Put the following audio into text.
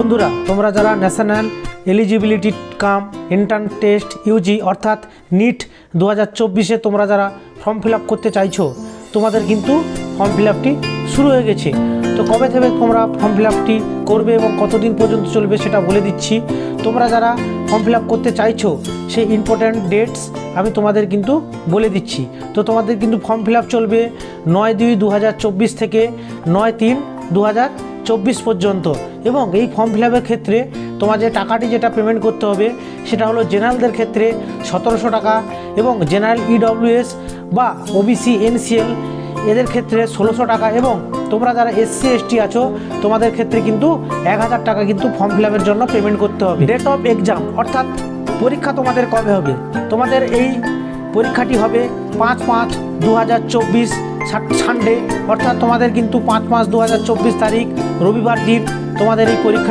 বন্ধুরা, তোমরা যারা national eligibility cum entrance test UG অর্থাৎ নিট 2024-এ তোমরা যারা ফর্ম ফিল আপ করতে চাইছো, তোমাদের কিন্তু ফর্ম ফিল আপটি শুরু হয়ে গেছে। তো কবে থেকে তোমরা ফর্ম ফিল আপটি করবে এবং কতদিন পর্যন্ত চলবে সেটা বলে দিচ্ছি। তোমরা যারা ফর্ম ফিল আপ করতে চাইছো সেই ইম্পর্ট্যান্ট ডেটস আমি তোমাদের কিন্তু বলে দিচ্ছি। তো তোমাদের কিন্তু ফর্ম ফিল আপ চলবে 9/2/2024 থেকে 9/3/2024 পর্যন্ত। এবং এই ফর্ম ফিল আপের ক্ষেত্রে তোমার যে টাকাটি যেটা পেমেন্ট করতে হবে সেটা হলো জেনারেলদের ক্ষেত্রে 1700 টাকা এবং জেনারেল ইডব্লিউএস বা ওবিসি এনসিএল এদের ক্ষেত্রে 1600 টাকা এবং তোমরা যারা এসসি এসটি আছো তোমাদের ক্ষেত্রে কিন্তু 1000 টাকা কিন্তু ফর্ম ফিল আপের জন্য পেমেন্ট করতে হবে। ডেট অফ এক্সাম অর্থাৎ পরীক্ষা তোমাদের কবে হবে? তোমাদের এই পরীক্ষাটি হবে 5/5/2024 সানডে, অর্থাৎ তোমাদের কিন্তু 5/5/2024 তারিখ রবিবার দিন তোমাদের এই পরীক্ষা